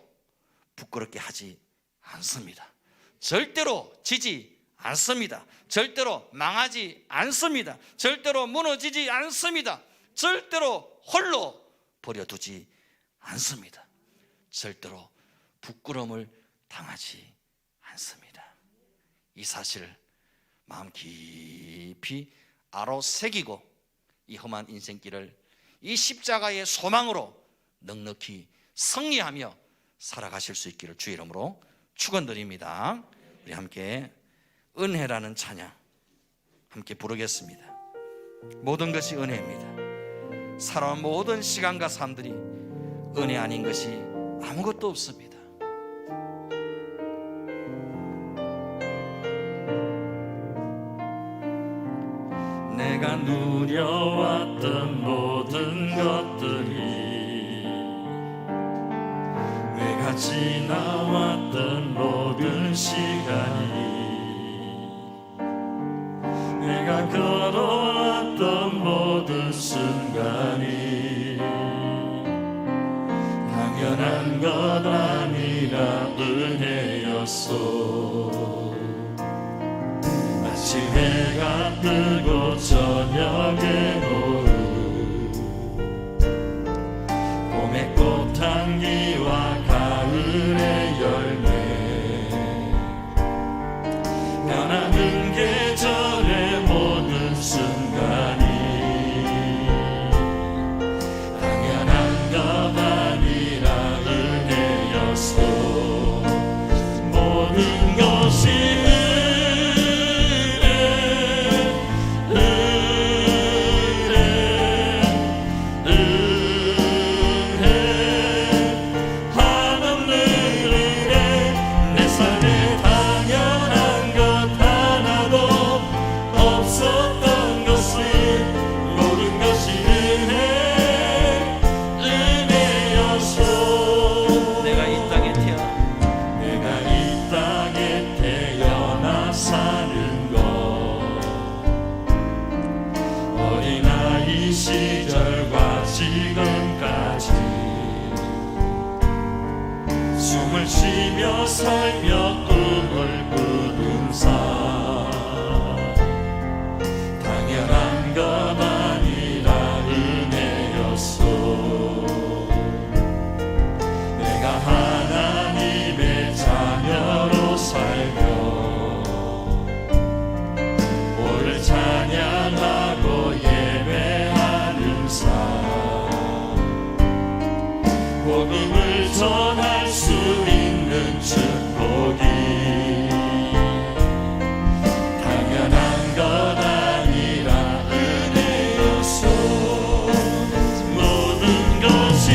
부끄럽게 하지 않습니다. 절대로 지지 않습니다. 절대로 망하지 않습니다. 절대로 무너지지 않습니다. 절대로 홀로 버려두지 않습니다. 절대로 부끄러움을 당하지 않습니다. 이 사실을 마음 깊이 아로새기고 이 험한 인생길을 이 십자가의 소망으로 넉넉히 승리하며 살아가실 수 있기를 주의 이름으로 축원드립니다. 우리 함께 은혜라는 찬양 함께 부르겠습니다. 모든 것이 은혜입니다. 살아온 모든 시간과 삶들이 은혜 아닌 것이 아무것도 없습니다. 내가 누려왔던 모든 것들이, 내가 지나왔던 모든 시간이, 내가 걸어왔던 모든 순간이 당연한 것 아니라 은혜였소. 아침 해가 뜨고 저녁에 노을, 봄의 꽃향기와 가을의 열매, 변하는 계절의 모든 순간이 당연한 것 아니라 은혜였소. 모든 것이 시절과 지금까지 숨을 쉬며 살며 꿈을 꾸는 삶, 당연한 것 아니라 은혜였소. 내가 하나님의 자녀로 살며 오늘 찬양하고 복음을 전할 수 있는 축복이 당연한 것 아니라 은혜였소. 모든 것이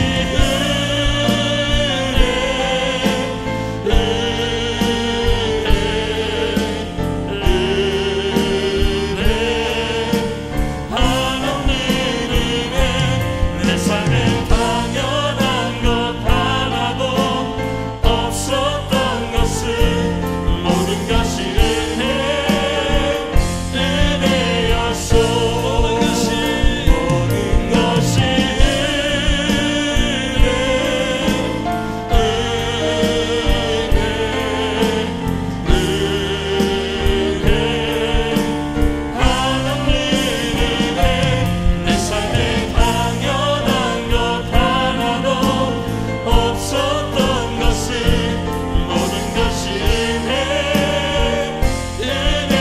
내 삶에 당연한 것 하나도 없었던 것은 모든 것이 은혜였소. 모든 것이 내 삶에 당연한 것 하나도 없었던 것은 모든 것이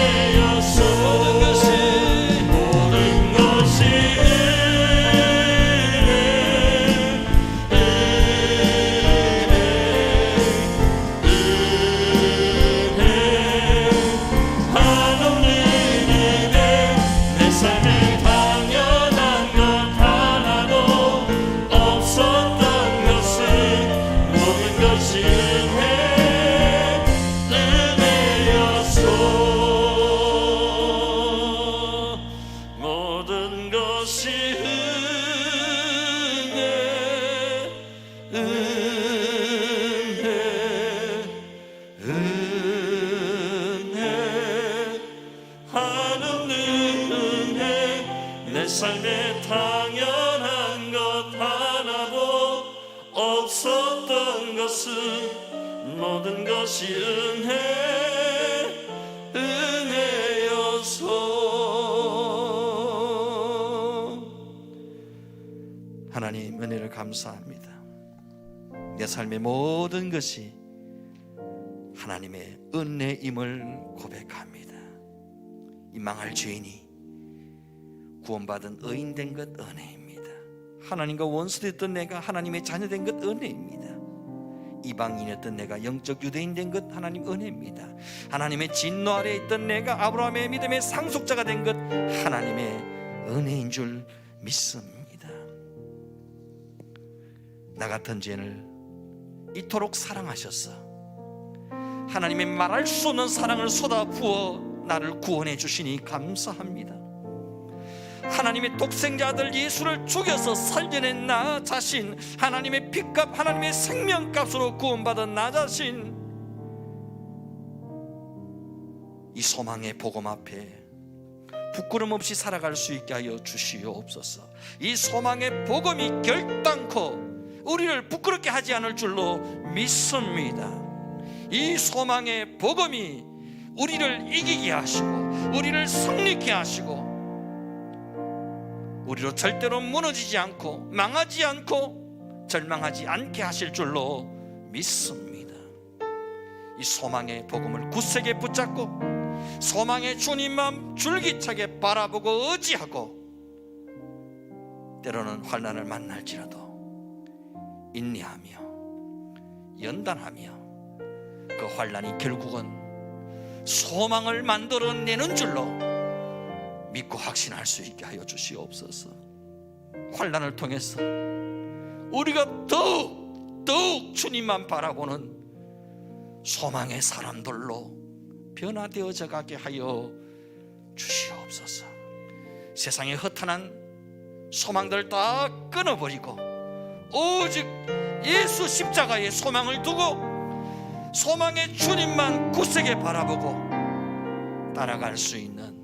은혜였소. 모든 것이 한없는 은혜. 내 삶에 당연한 것 하나도 없었던 것은 모든 것이 은혜였소. 모든 것이 은혜, 한없는 은혜. 내 삶에 당연한 것 하나도 없었던 것은 모든 것이 은혜였소. 하나님 은혜를 감사합니다. 내 삶의 모든 것이 하나님의 은혜임을 고백합니다. 이 망할 죄인이 구원받은 의인 된 것 은혜입니다. 하나님과 원수됐던 내가 하나님의 자녀 된 것 은혜입니다. 이방인이었던 내가 영적 유대인 된 것 하나님 은혜입니다. 하나님의 진노 아래에 있던 내가 아브라함의 믿음의 상속자가 된 것 하나님의 은혜인 줄 믿습니다. 나 같은 죄인을 이토록 사랑하셨어. 하나님의 말할 수 없는 사랑을 쏟아부어 나를 구원해 주시니 감사합니다. 하나님의 독생자 아들 예수를 죽여서 살려낸 나 자신, 하나님의 피값, 하나님의 생명값으로 구원받은 나 자신, 이 소망의 복음 앞에 부끄럼 없이 살아갈 수 있게 하여 주시옵소서. 이 소망의 복음이 결단코 우리를 부끄럽게 하지 않을 줄로 믿습니다. 이 소망의 복음이 우리를 이기게 하시고 우리를 승리케 하시고 우리로 절대로 무너지지 않고 망하지 않고 절망하지 않게 하실 줄로 믿습니다. 이 소망의 복음을 굳세게 붙잡고 소망의 주님만 줄기차게 바라보고 의지하고 때로는 환난을 만날지라도 인내하며 연단하며 그 환난이 결국은 소망을 만들어내는 줄로 믿고 확신할 수 있게 하여 주시옵소서. 환난을 통해서 우리가 더욱 주님만 바라보는 소망의 사람들로 변화되어져 가게 하여 주시옵소서. 세상의 허탄한 소망들 다 끊어버리고 오직 예수 십자가에 소망을 두고 소망의 주님만 굳세게 바라보고 따라갈 수 있는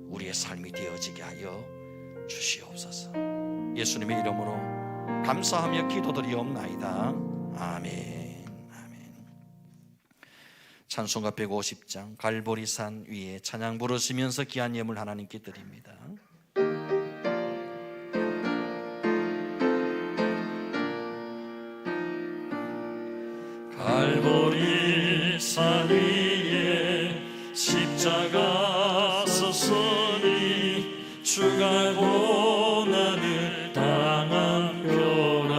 우리의 삶이 되어지게 하여 주시옵소서. 예수님의 이름으로 감사하며 기도드리옵나이다. 아멘. 아멘. 찬송가 150장 갈보리산 위에 찬양 부르시면서 귀한 예물 하나님께 드립니다. 갈보리산 위에 십자가 서서니 주가 고난을 당한 표라.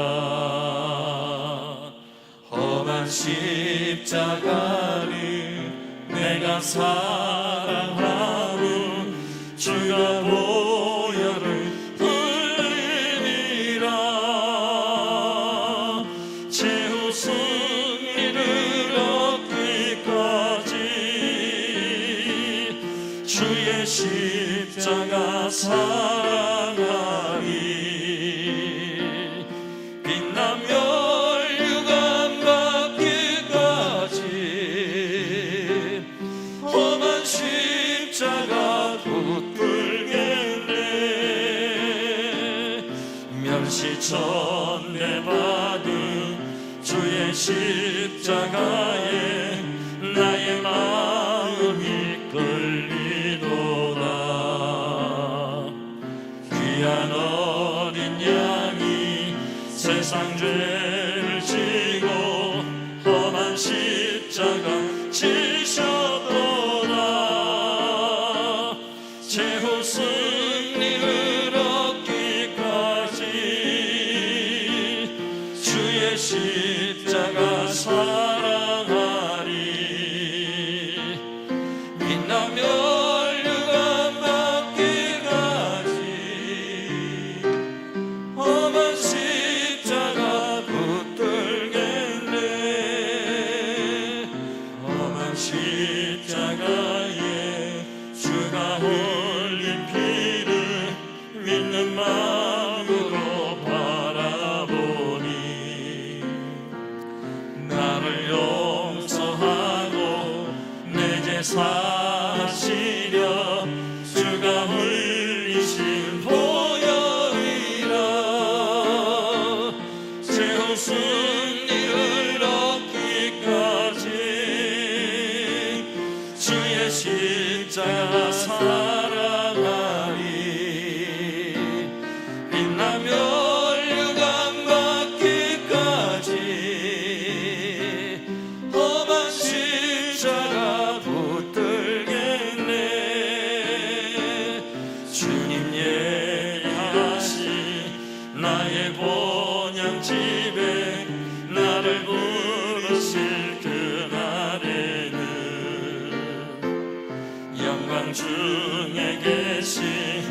험한 십자가를 내가 사랑하고 주가 보혈을 흘리니라. 최후 승리를 얻기까지 주의 십자가 사랑하리. 빛나며 유감 받기까지 험한 십자가 붙들겠네. 멸시천대 받은 주의 십자가에 나의 마음이 끌리도다. 귀한 어린 양이 세상 죄를 지고 험한 십자가 지셨도다. 최후 승리를 얻기까지 주의 십자가 사랑하리. 빛나며 유감 받기까지 험한 십자가 붙들겠네. 험한 십자가에 주가 흘린 피를 믿는 마음으로 바라보니 나를 용서하고 내 죄 사시려 주가 흘리신 보혈이라. 최후 승리를 얻기까지 주의 십자가 사랑하리. 빛나며 유감 받기까지 험한 십자가 붙들겠네. 주님 예하신 나의 본향 집에 나를 부르 영광 중에 계신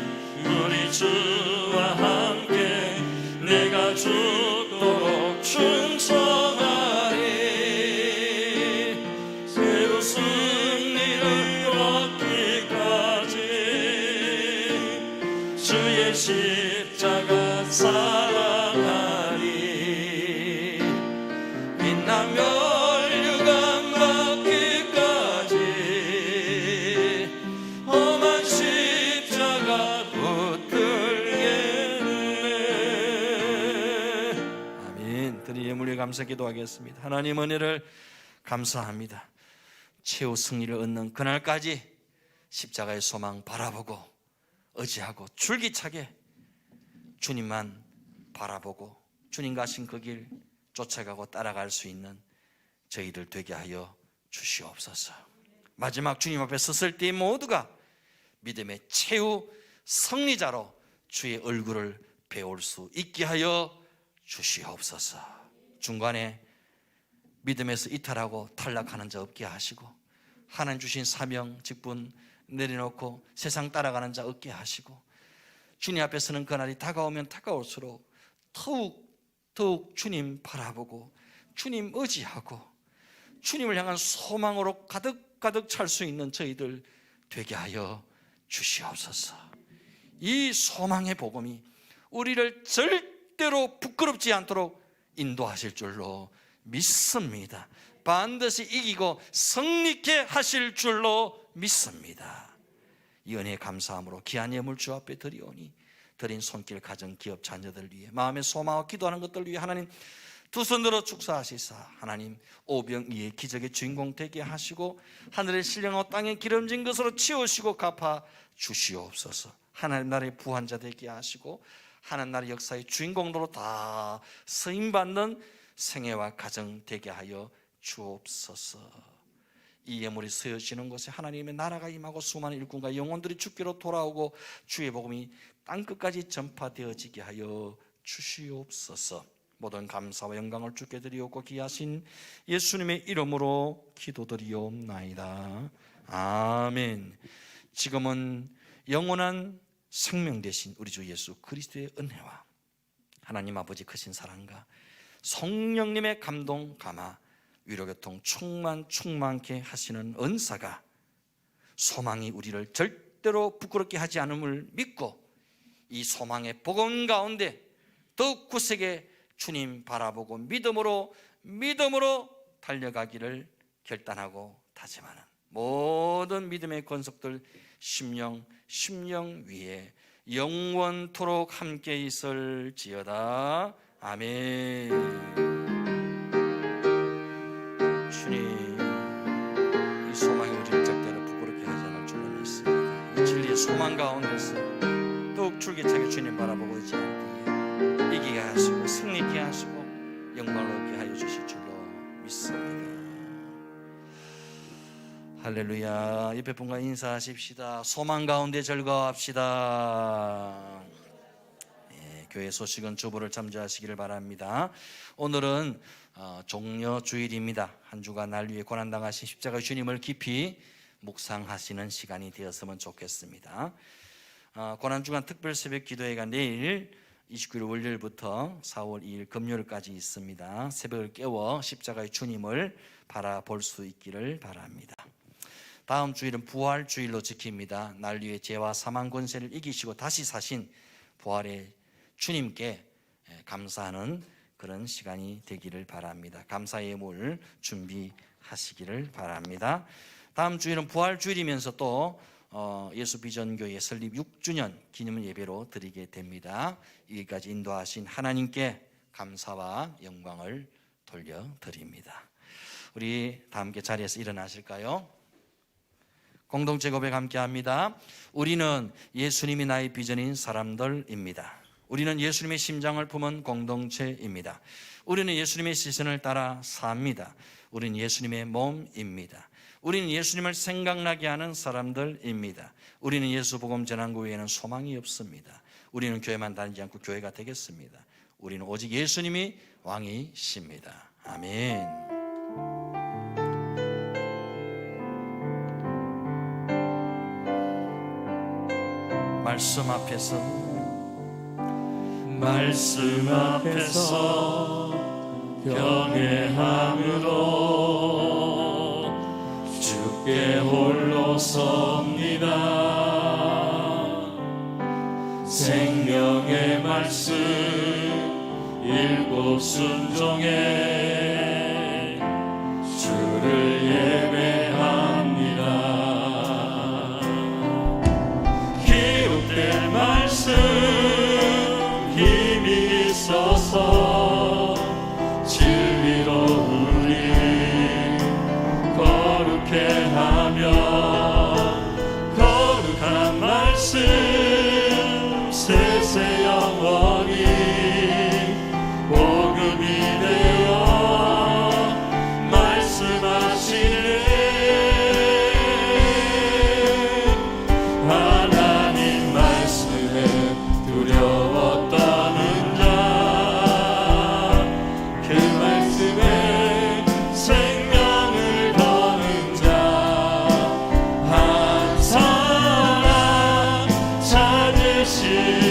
우리 주와 함께 내가 죽도록 충성하리. 새로 승리를 얻기까지 주의 십자가 사랑하리. 빛나며 멸류관 받기까지 험한 십자가 붙들겠네. 아멘. 드리의 예물에 감사 기도하겠습니다. 하나님 은혜를 감사합니다. 최후 승리를 얻는 그날까지 십자가의 소망 바라보고 의지하고 줄기차게 주님만 바라보고 주님 가신 그 길 쫓아가고 따라갈 수 있는 저희들 되게 하여 주시옵소서. 마지막 주님 앞에 섰을 때 모두가 믿음의 최후 승리자로 주의 얼굴을 배울 수 있게 하여 주시옵소서. 중간에 믿음에서 이탈하고 탈락하는 자 없게 하시고 하나님 주신 사명 직분 내려놓고 세상 따라가는 자 없게 하시고 주님 앞에 서는 그날이 다가오면 다가올수록 더욱 주님 바라보고 주님 의지하고 주님을 향한 소망으로 가득 찰 수 있는 저희들 되게 하여 주시옵소서. 이 소망의 복음이 우리를 절대로 부끄럽지 않도록 인도하실 줄로 믿습니다. 반드시 이기고 승리케 하실 줄로 믿습니다. 이 은혜에 감사함으로 귀한 예물 주 앞에 드리오니 드린 손길 가정 기업 자녀들 위해 마음의 소망과 기도하는 것들 위해 하나님 두 손으로 축사하시사 하나님 오병이의 기적의 주인공 되게 하시고 하늘의 신령하고 땅의 기름진 것으로 치우시고 갚아 주시옵소서. 하나님 나라의 부한자 되게 하시고 하나님 나라의 역사의 주인공으로 다 쓰임받는 생애와 가정 되게 하여 주옵소서. 이 예물이 쓰여지는 곳에 하나님의 나라가 임하고 수많은 일꾼과 영혼들이 주께로 돌아오고 주의 복음이 땅끝까지 전파되어지게 하여 주시옵소서. 모든 감사와 영광을 주께 드리옵고 귀하신 예수님의 이름으로 기도드리옵나이다. 아멘. 지금은 영원한 생명 되신 우리 주 예수 그리스도의 은혜와 하나님 아버지 크신 사랑과 성령님의 감동 감화 위로교통 충만케 하시는 은사가 소망이 우리를 절대로 부끄럽게 하지 않음을 믿고 이 소망의 복음 가운데 더욱 굳세게 주님 바라보고 믿음으로 달려가기를 결단하고 다짐하는 모든 믿음의 권속들 심령 위에 영원토록 함께 있을지어다. 아멘. 주님, 이 소망이 우리를 절대로 부끄럽게 하지 않을 줄로 믿습니다. 이 진리의 소망 가운데서 더욱 줄기차게 주님 바라보고 의지하기에 이기게 하시고 승리케 하시고 영광을 얻게 하여 주실 줄로 믿습니다. 할렐루야. 옆에 분과 인사하십시다. 소망 가운데 즐거워합시다. 교회 소식은 주보를 참조하시기를 바랍니다. 오늘은 종려 주일입니다. 한 주간 날 위해 고난당하신 십자가 주님을 깊이 묵상하시는 시간이 되었으면 좋겠습니다. 고난주간 특별 새벽 기도회가 내일 29일 월요일부터 4월 2일 금요일까지 있습니다. 새벽을 깨워 십자가의 주님을 바라볼 수 있기를 바랍니다. 다음 주일은 부활주일로 지킵니다. 날 위해 죄와 사망 권세를 이기시고 다시 사신 부활의 주님께 감사하는 그런 시간이 되기를 바랍니다. 감사의 예물 준비하시기를 바랍니다. 다음 주일은 부활주일이면서 또 예수비전교회 설립 6주년 기념 예배로 드리게 됩니다. 여기까지 인도하신 하나님께 감사와 영광을 돌려드립니다. 우리 다 함께 자리에서 일어나실까요? 공동체 고백 함께 합니다. 우리는 예수님이 나의 비전인 사람들입니다. 우리는 예수님의 심장을 품은 공동체입니다. 우리는 예수님의 시선을 따라 삽니다. 우리는 예수님의 몸입니다. 우리는 예수님을 생각나게 하는 사람들입니다. 우리는 예수 복음 전하는 외에는 소망이 없습니다. 우리는 교회만 다니지 않고 교회가 되겠습니다. 우리는 오직 예수님이 왕이십니다. 아멘. 말씀 앞에서 말씀 앞에서 경외함으로 주께 홀로 섭니다. 생명의 말씀 일곱 순종에 주를 예배합니다. 기록될 말씀 힘이 있어서 진리로 우리 거룩해 하며 거룩한 말씀 세세 영원히 복음이 되어 말씀하시네. 하나님 말씀에 두려워 떠는 자, 그 말씀에 생명을 거는 자 한 사람 찾으시